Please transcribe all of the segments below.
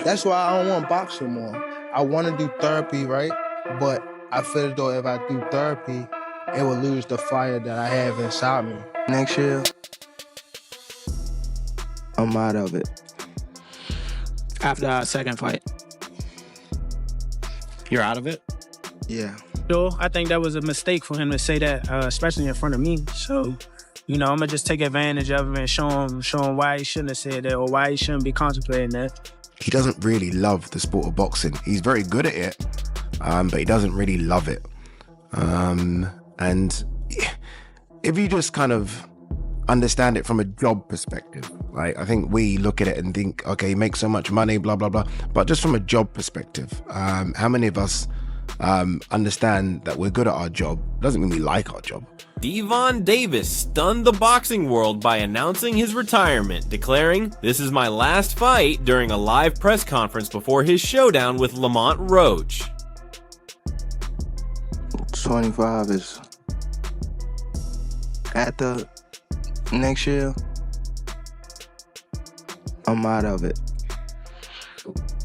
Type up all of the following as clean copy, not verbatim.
That's why I don't want to box no more. I want to do therapy, right? But I feel as though if I do therapy, it will lose the fire that I have inside me. Next year, I'm out of it. After our second fight. You're out of it? Yeah. Sure, I think that was a mistake for him to say that, especially in front of me. So, I'm going to just take advantage of him and show him why he shouldn't have said that or why he shouldn't be contemplating that. He doesn't really love the sport of boxing. He's very good at it, but he doesn't really love it. And if you just kind of understand it from a job perspective, right? I think we look at it and think, okay, he makes so much money, blah, blah, blah. But just from a job perspective, how many of us understand that we're good at our job? Doesn't mean we like our job. Gervonta Davis stunned the boxing world by announcing his retirement, declaring, "This is my last fight," during a live press conference before his showdown with Lamont Roach. 25 is after next year, I'm out of it.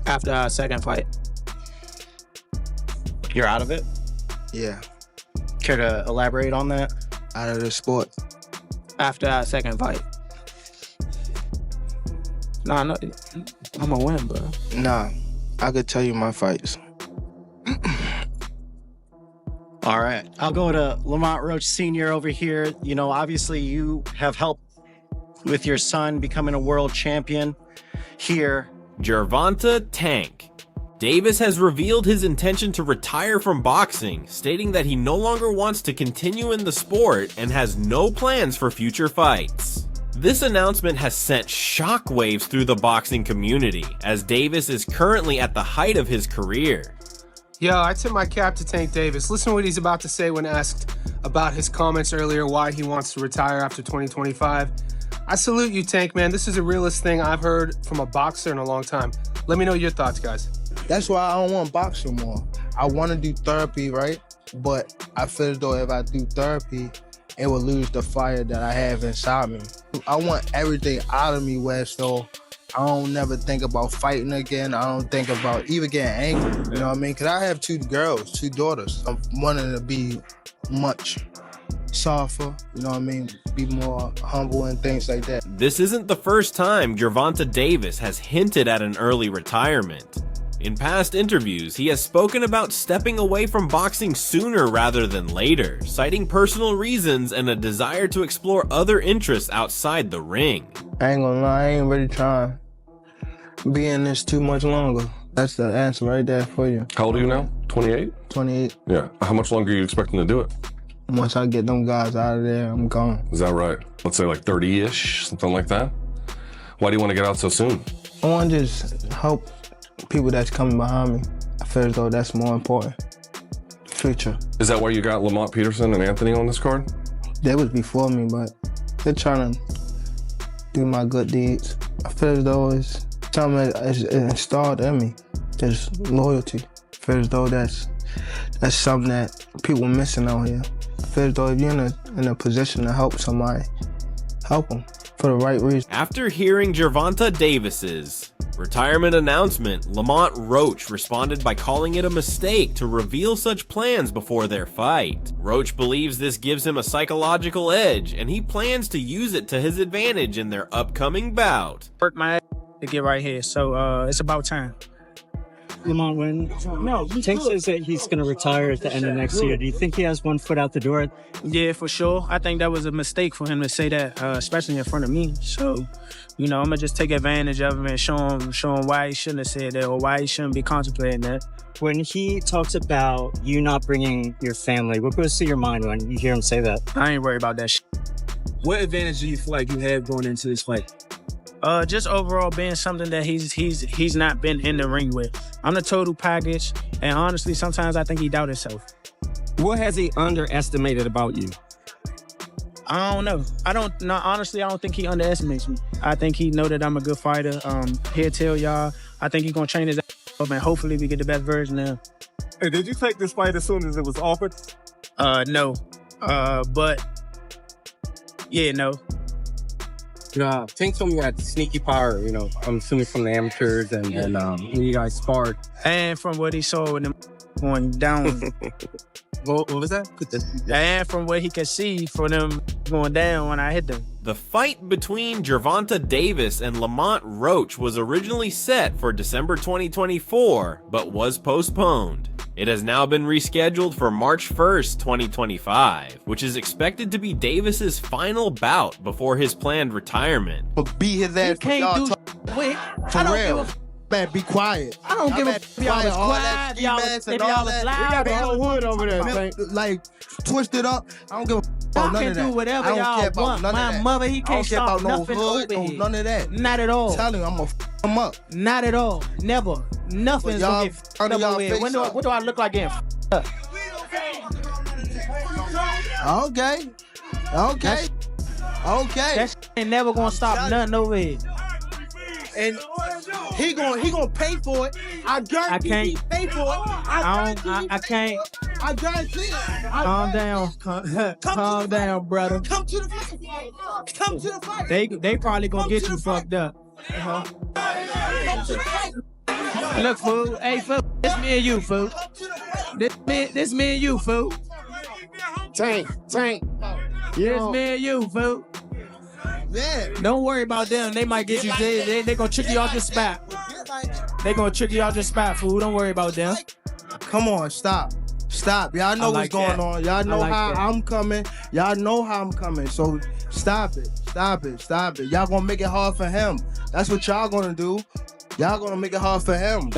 After our second fight. You're out of it? Yeah. Care to elaborate on that? Out of the sport. After our second fight. Nah, no, I'm going to win, bro. Nah, I could tell you my fights. All right. I'll go to Lamont Roach Sr. over here. Obviously you have helped with your son becoming a world champion here. Gervonta Tank. Davis has revealed his intention to retire from boxing, stating that he no longer wants to continue in the sport and has no plans for future fights. This announcement has sent shockwaves through the boxing community, as Davis is currently at the height of his career. Yo, I tip my cap to Tank Davis. Listen to what he's about to say when asked about his comments earlier, why he wants to retire after 2025. I salute you, Tank, man. This is the realest thing I've heard from a boxer in a long time. Let me know your thoughts, guys. That's why I don't want to box no more. I want to do therapy, right? But I feel as though if I do therapy, it will lose the fire that I have inside me. I want everything out of me where so I don't never think about fighting again. I don't think about even getting angry, you know what I mean? Because I have two daughters. I'm wanting to be much softer, you know what I mean? Be more humble and things like that. This isn't the first time Gervonta Davis has hinted at an early retirement. In past interviews, he has spoken about stepping away from boxing sooner rather than later, citing personal reasons and a desire to explore other interests outside the ring. I ain't gonna lie, I ain't really trying to be in this too much longer. That's the answer right there for you. How old are you now? 28? 28. Yeah. How much longer are you expecting to do it? Once I get them guys out of there, I'm gone. Is that right? Let's say like 30-ish, something like that? Why do you want to get out so soon? I want to just help people that's coming behind me. I feel as though that's more important. Future. Is that why you got Lamont Peterson and Anthony on this card? They was before me, but they're trying to do my good deeds. I feel as though it's something that's installed in me. Just loyalty. I feel as though that's something that people are missing out here. I feel as though if you're in a position to help somebody, help them for the right reason. After hearing Gervonta Davis's retirement announcement, Lamont Roach responded by calling it a mistake to reveal such plans before their fight. Roach believes this gives him a psychological edge, and he plans to use it to his advantage in their upcoming bout. Work my ass to get right here, so it's about time. Lamont, when Tank says that he's going to retire at the end of next year, do you think he has one foot out the door? Yeah, for sure. I think that was a mistake for him to say that, especially in front of me. So, I'm going to just take advantage of him and show him why he shouldn't have said that or why he shouldn't be contemplating that. When he talks about you not bringing your family, what goes through your mind when you hear him say that? I ain't worried about that shit. What advantage do you feel like you have going into this fight? Just overall being something that he's not been in the ring with. I'm the total package, and honestly, sometimes I think he doubt himself. What has he underestimated about you? I don't know. Honestly, I don't think he underestimates me. I think he know that I'm a good fighter. He'll tell y'all. I think he's gonna train his ass up, and hopefully we get the best version of him. Hey, did you take this fight as soon as it was offered? No. But yeah, no. Yeah, Tank told me you had sneaky power, you know, I'm assuming from the amateurs and when you guys sparred. And from what he saw with them going down. What was that? And from what he could see for them going down when I hit them. The fight between Gervonta Davis and Lamont Roach was originally set for December 2024, but was postponed. It has now been rescheduled for March 1st, 2025, which is expected to be Davis's final bout before his planned retirement. But beat his ass. Can't do wait. For I don't real. give Man, be quiet. I don't give a f*** y'all was quiet, y'all was loud. got the whole hood over there. Like, twist it up. I don't give a f*** about none of that. Y'all can do whatever I don't y'all care about want. none of My that. mother, he I can't don't care stop about no nothing hood, over no here. none of that. Not at all. I'm telling you, I'm gonna f him up. Not at all. Never. Nothing's y'all gonna get under f***ed y'all over here. face What do I look like getting f***ed up? Okay. That shit ain't never gonna stop nothing over here. And he gonna pay for it. I guarantee he pay for it. I can't. I guarantee it. Calm down. Calm down, brother. Come to the fight. Come to the fight. They probably gonna get you fucked up. Look, fool. Hey, fool. This me and you, fool. This me and you, fool. Tank. This me and you, fool. Yeah. Don't worry about them. They might get you. They gonna trick you off your spot. They gonna trick you off your spot, fool. Don't worry about them. Come on, stop. Y'all know like what's going that. on. Y'all know like how that. I'm coming. Y'all know how I'm coming. So stop it. Y'all gonna make it hard for him. That's what y'all gonna do. Y'all gonna make it hard for him.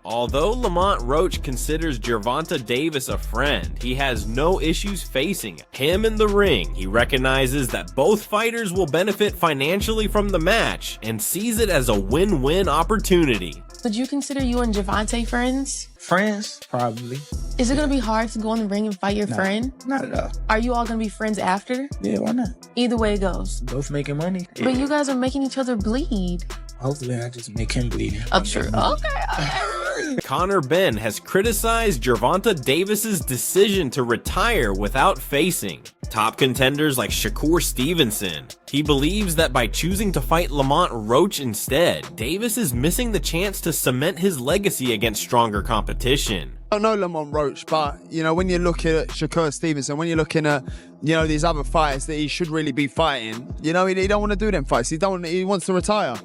Although Lamont Roach considers Gervonta Davis a friend, he has no issues facing him in the ring. He recognizes that both fighters will benefit financially from the match and sees it as a win-win opportunity. Would you consider you and Gervonta friends? Friends? Probably. Is it gonna be hard to go in the ring and fight your friend? Not at all. Are you all gonna be friends after? Yeah, why not? Either way it goes. Both making money. But you guys are making each other bleed. Hopefully I just make him bleed. Oh, true. Okay. Connor Ben has criticized Gervonta Davis's decision to retire without facing top contenders like Shakur Stevenson. He believes that by choosing to fight Lamont Roach instead, Davis is missing the chance to cement his legacy against stronger competition. I don't know Lamont Roach, but when you're looking at Shakur Stevenson, when you're looking at these other fighters that he should really be fighting, he don't want to do them fights. He wants to retire.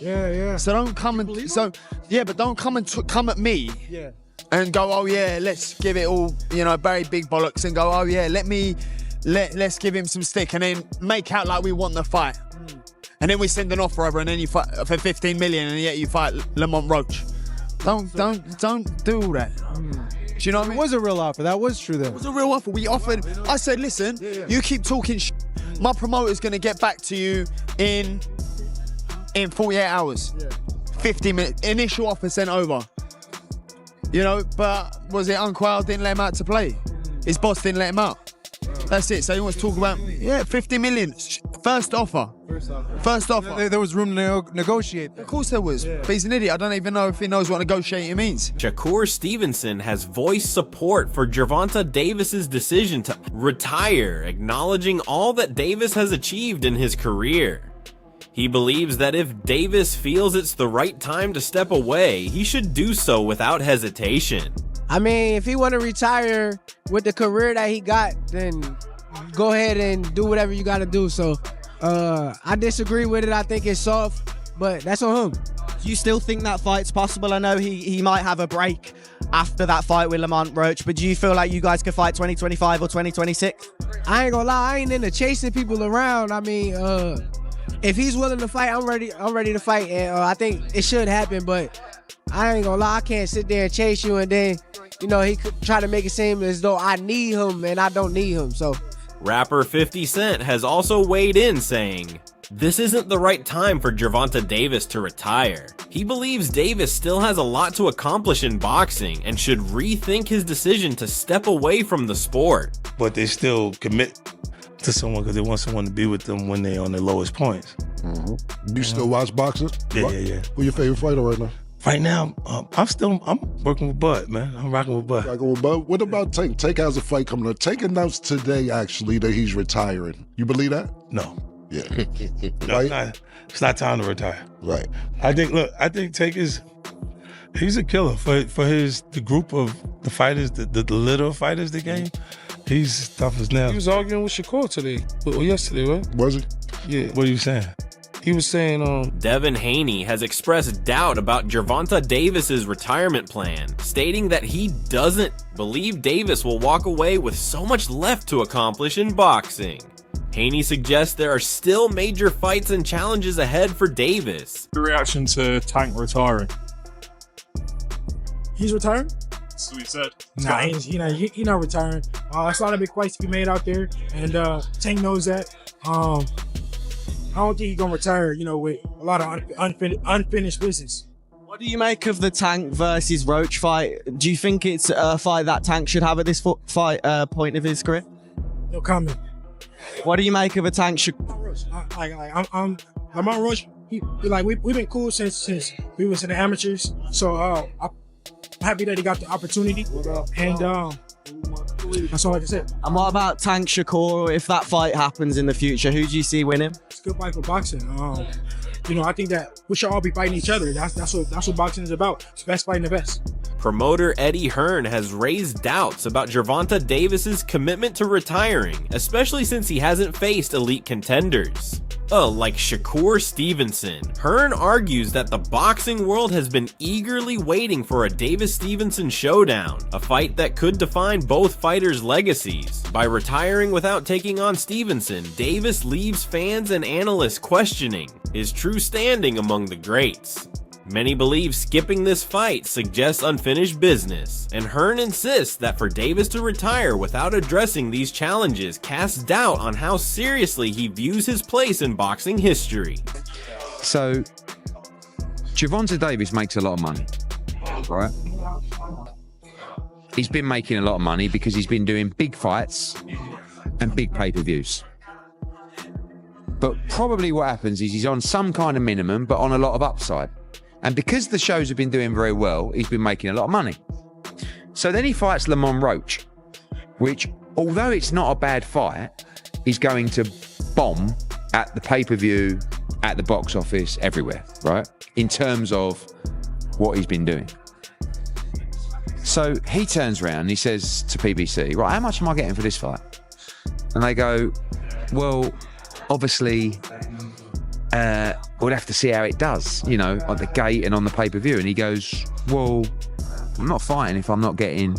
Yeah. So don't come and but don't come and come at me. Yeah. And go, oh yeah, let's give it all, very big bollocks, and go, oh yeah, let's give him some stick, and then make out like we want the fight. And then we send an offer over, and then you fight for 15 million, and yet you fight Lamont Roach. Don't do all that. Do you know what I mean? It was a real offer. That was true then. It was a real offer. We offered. I said, listen, you keep talking my promoter's going to get back to you in 48 hours. 50 minutes. Initial offer sent over. But was it Unquail didn't let him out to play? His boss didn't let him out. That's it. So he wants to talk about, 50 million. First offer. There was room to negotiate. Of course there was. But he's an idiot. I don't even know if he knows what negotiating means. Shakur Stevenson has voiced support for Gervonta Davis's decision to retire, acknowledging all that Davis has achieved in his career. He believes that if Davis feels it's the right time to step away, he should do so without hesitation. I mean, if he want to retire with the career that he got, then go ahead and do whatever you got to do. So I disagree with it. I think it's soft, but that's on him. Do you still think that fight's possible? I know he might have a break after that fight with Lamont Roach, but do you feel like you guys could fight 2025 or 2026? I ain't gonna lie, I ain't into chasing people around. I mean, if he's willing to fight, I'm ready to fight, and I think it should happen, but I ain't gonna lie, I can't sit there and chase you and then, he could try to make it seem as though I need him and I don't need him, so. Rapper 50 Cent has also weighed in saying, this isn't the right time for Gervonta Davis to retire. He believes Davis still has a lot to accomplish in boxing and should rethink his decision to step away from the sport. But they still commit to someone because they want someone to be with them when they're on their lowest points. You still watch boxing? Yeah. Who's your favorite fighter right now? Right now, I'm working with Bud, man. I'm rocking with Bud. What about Tank? Tank has a fight coming up. Tank announced today, actually, that he's retiring. You believe that? No. Yeah. No, it's not time to retire. Right. I think Tank he's a killer for the group of the fighters, the little fighters the game. He's tough as nails. He was arguing with Shakur today, or yesterday, right? Was he? Yeah. What are you saying? He was saying, Devin Haney has expressed doubt about Gervonta Davis's retirement plan, stating that he doesn't believe Davis will walk away with so much left to accomplish in boxing. Haney suggests there are still major fights and challenges ahead for Davis. the reaction to Tank retiring. He's retiring? That's what he said. Nah, he's not retiring. It's a lot of big fights to be made out there, and Tank knows that. I don't think he's gonna retire, with a lot of unfinished business. What do you make of the Tank versus Roach fight? Do you think it's a fight that Tank should have at this point of his career? No comment. What do you make of a Tank? I'm Lamont Roach. We've been cool since we was in the amateurs. So I'm happy that he got the opportunity, and that's all I can say. And what about Tank Shakur? If that fight happens in the future, who do you see winning? It's a good fight for boxing. I think that we should all be fighting each other. That's what boxing is about. It's best fighting the best. Promoter Eddie Hearn has raised doubts about Gervonta Davis's commitment to retiring, especially since he hasn't faced elite contenders. Like Shakur Stevenson. Hearn argues that the boxing world has been eagerly waiting for a Davis-Stevenson showdown, a fight that could define both fighters' legacies. By retiring without taking on Stevenson, Davis leaves fans and analysts questioning his true standing among the greats. Many believe skipping this fight suggests unfinished business, and Hearn insists that for Davis to retire without addressing these challenges casts doubt on how seriously he views his place in boxing history. So, Gervonta Davis makes a lot of money, right? He's been making a lot of money because he's been doing big fights and big pay-per-views. But probably what happens is he's on some kind of minimum, but on a lot of upside. And because the shows have been doing very well, he's been making a lot of money. So then he fights Lamont Roach, which, although it's not a bad fight, is going to bomb at the pay-per-view, at the box office, everywhere, right? In terms of what he's been doing. So he turns around and he says to PBC, right, how much am I getting for this fight? And they go, well, obviously, we'll have to see how it does, at the gate and on the pay-per-view. And he goes, well, I'm not fighting if I'm not getting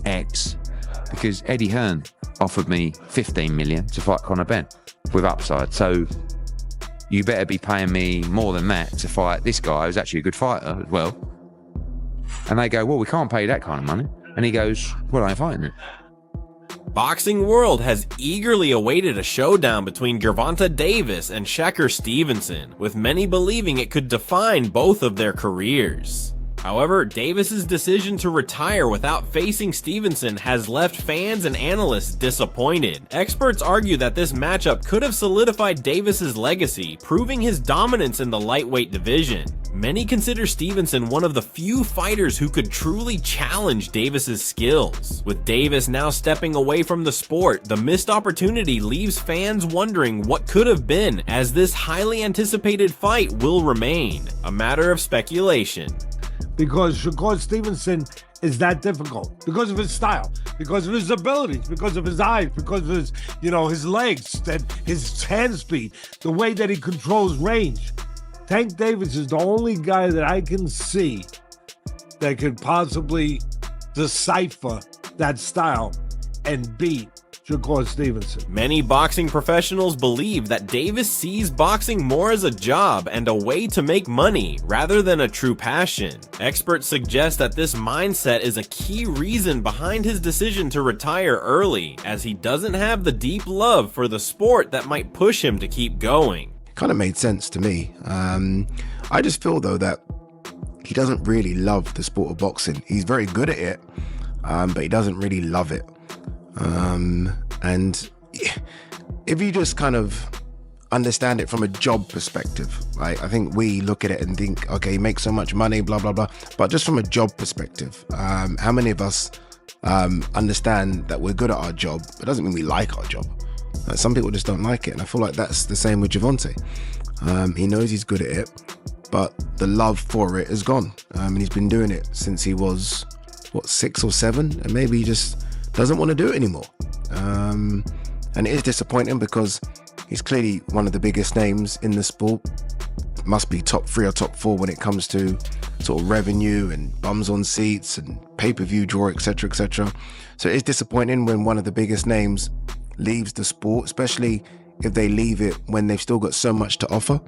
X, because Eddie Hearn offered me 15 million to fight Conor Benn with upside. So you better be paying me more than that to fight this guy who's actually a good fighter as well. And they go, well, we can't pay that kind of money. And he goes, well, I ain't fighting it. Boxing World has eagerly awaited a showdown between Gervonta Davis and Shakur Stevenson, with many believing it could define both of their careers. However, Davis's decision to retire without facing Stevenson has left fans and analysts disappointed. Experts argue that this matchup could have solidified Davis's legacy, proving his dominance in the lightweight division. Many consider Stevenson one of the few fighters who could truly challenge Davis's skills. With Davis now stepping away from the sport, the missed opportunity leaves fans wondering what could have been, as this highly anticipated fight will remain a matter of speculation. Because Shakur Stevenson is that difficult, because of his style, because of his abilities, because of his eyes, because of his, his legs, and his hand speed, the way that he controls range. Tank Davis is the only guy that I can see that could possibly decipher that style and beat Shakur Stevenson. Many boxing professionals believe that Davis sees boxing more as a job and a way to make money rather than a true passion. Experts suggest that this mindset is a key reason behind his decision to retire early, as he doesn't have the deep love for the sport that might push him to keep going. Kind of made sense to me. I just feel though that he doesn't really love the sport of boxing. He's very good at it, but he doesn't really love it. And if you just kind of understand it from a job perspective, right? I think we look at it and think, okay, he makes so much money, blah, blah, blah. But just from a job perspective, how many of us understand that we're good at our job? It doesn't mean we like our job. Like, some people just don't like it, and I feel like that's the same with Gervonta. He knows he's good at it, but the love for it is gone. And he's been doing it since he was, 6 or 7, and maybe he just doesn't want to do it anymore. And it is disappointing because he's clearly one of the biggest names in the sport. Must be top 3 or top 4 when it comes to sort of revenue and bums on seats and pay-per-view draw, etc., etc. So it is disappointing when one of the biggest names leaves the sport, especially if they leave it when they've still got so much to offer.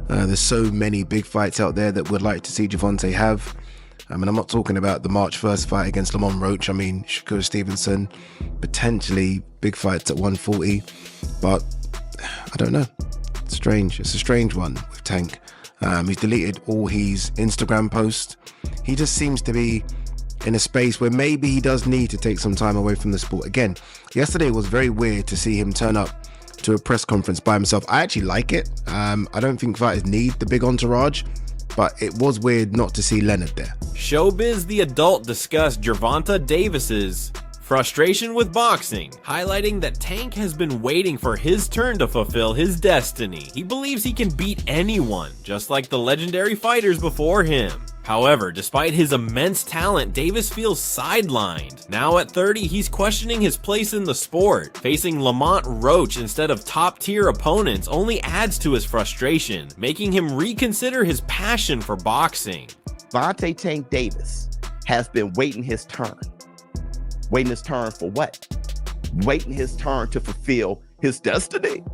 There's so many big fights out there that we'd like to see Gervonta have. I mean, I'm not talking about the March 1st fight against Lamont Roach. I mean, Shakur Stevenson, potentially big fights at 140, but I don't know. It's strange. It's a strange one with Tank. He's deleted all his Instagram posts. He just seems to be in a space where maybe he does need to take some time away from the sport. Again, yesterday was very weird to see him turn up to a press conference by himself. I actually like it. I don't think fighters need the big entourage, but it was weird not to see Leonard there. Showbiz The Adult discussed Gervonta Davis's frustration with boxing, highlighting that Tank has been waiting for his turn to fulfill his destiny. He believes he can beat anyone, just like the legendary fighters before him. However, despite his immense talent, Davis feels sidelined. Now at 30, he's questioning his place in the sport. Facing Lamont Roach instead of top-tier opponents only adds to his frustration, making him reconsider his passion for boxing. Gervonta Tank Davis has been waiting his turn. Waiting his turn for what? Waiting his turn to fulfill his destiny.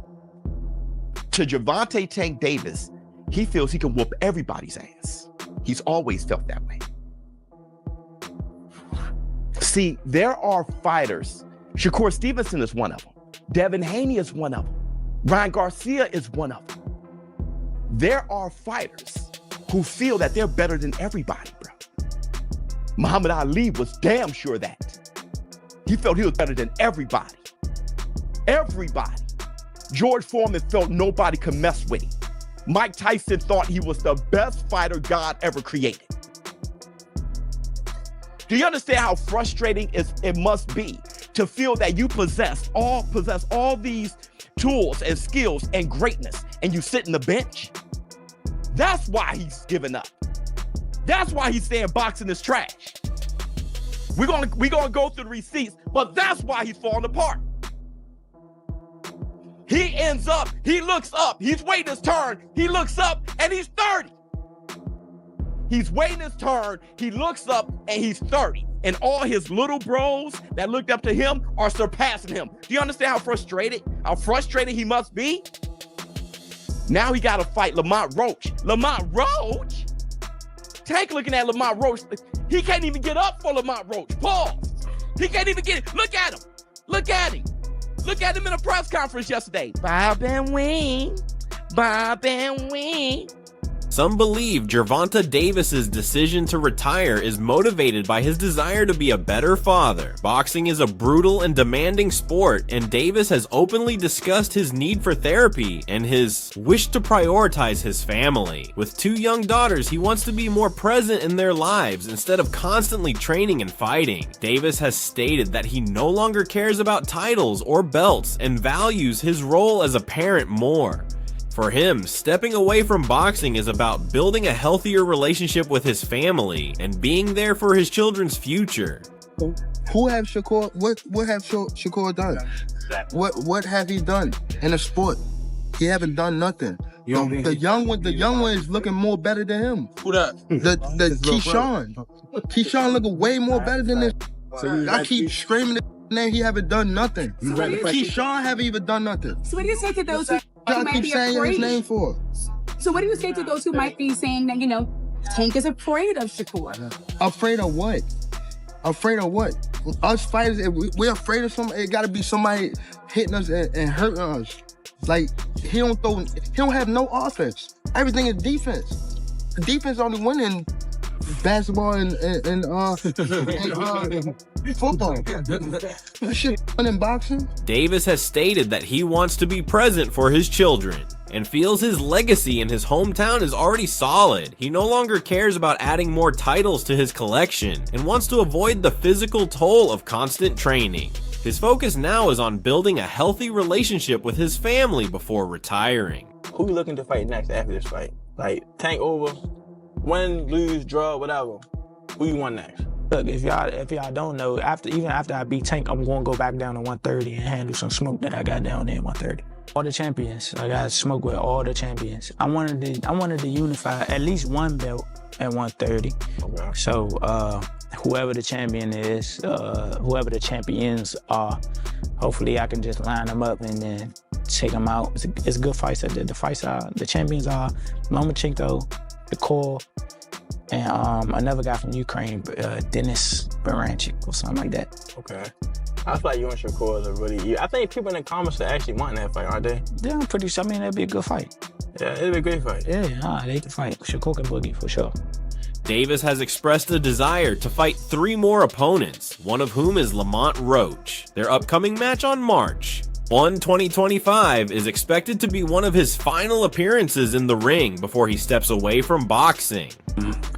To Gervonta Tank Davis, he feels he can whoop everybody's ass. He's always felt that way. See, there are fighters. Shakur Stevenson is one of them. Devin Haney is one of them. Ryan Garcia is one of them. There are fighters who feel that they're better than everybody, bro. Muhammad Ali was damn sure of that. He felt he was better than everybody. Everybody. George Foreman felt nobody could mess with him. Mike Tyson thought he was the best fighter God ever created. Do you understand how frustrating it must be to feel that you possess all these tools and skills and greatness, and you sit in the bench? That's why he's giving up. That's why he's saying boxing is trash. We're gonna go through the receipts, but that's why he's falling apart. He ends up, he looks up, he's waiting his turn, he looks up, and he's 30. He's waiting his turn, he looks up, and he's 30. And all his little bros that looked up to him are surpassing him. Do you understand how frustrated he must be? Now he gotta fight Lamont Roach. Lamont Roach? Tank looking at Lamont Roach, he can't even get up for Lamont Roach. Pause. He can't even get it. Look at him. Look at him. Look at him in a press conference yesterday. Bob and Wing. Bob and Wing. Some believe Gervonta Davis's decision to retire is motivated by his desire to be a better father. Boxing is a brutal and demanding sport, and Davis has openly discussed his need for therapy and his wish to prioritize his family. With 2 young daughters, he wants to be more present in their lives instead of constantly training and fighting. Davis has stated that he no longer cares about titles or belts and values his role as a parent more. For him, stepping away from boxing is about building a healthier relationship with his family and being there for his children's future. Who have Shakur? What have Shakur done? What have he done in the sport? He haven't done nothing. The young one is looking more better than him. Who that? The Keyshawn. Keyshawn looking way more better than this. I keep screaming his name. He haven't done nothing. Keyshawn haven't even done nothing. So what do you say to those who might keep be saying afraid? his name for? So what do you say to those who might be saying that, Tank is afraid of Shakur? Afraid of what? Afraid of what? Us fighters, if we're afraid of somebody, it gotta be somebody hitting us and hurting us. Like, he don't have no offense. Everything is defense. Defense only win in basketball and football. Shit in boxing. Davis has stated that he wants to be present for his children and feels his legacy in his hometown is already solid. He no longer cares about adding more titles to his collection and wants to avoid the physical toll of constant training. His focus now is on building a healthy relationship with his family before retiring. Who you looking to fight next after this fight? Like, Tank over, win, lose, draw, whatever. Who you want next? Look, if y'all don't know, even after I beat Tank, I'm going to go back down to 130 and handle some smoke that I got down there at 130. All the champions, I got smoke with all the champions. I wanted to unify at least one belt at 130. Okay. So whoever the champion is, whoever the champions are, hopefully I can just line them up and then take them out. It's good fights. The champions are Lomachenko, the Core, and another guy from Ukraine, Denis Baranchik or something like that. Okay. I feel like you and Shakur are really. I think people in the comments are actually wanting that fight, aren't they? Yeah, I'm pretty sure. I mean, that'd be a good fight. Yeah, it'd be a great fight. Yeah, they can fight. Shakur and Boogie for sure. Davis has expressed a desire to fight 3 more opponents, one of whom is Lamont Roach. Their upcoming match on March 1, 2025 is expected to be one of his final appearances in the ring before he steps away from boxing.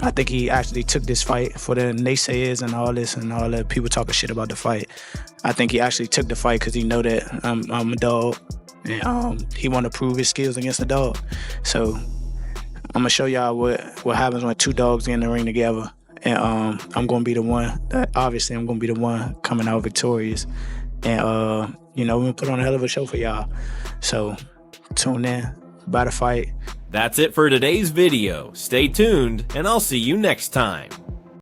I think he actually took this fight for the naysayers and all the people talking shit about the fight. I think he actually took the fight because he know that I'm a dog, and he want to prove his skills against the dog. So I'm gonna show y'all what happens when 2 dogs get in the ring together, and I'm gonna be the one. Obviously, I'm gonna be the one coming out victorious, and we're gonna put on a hell of a show for y'all. So tune in, buy the fight. That's it for today's video. Stay tuned, and I'll see you next time.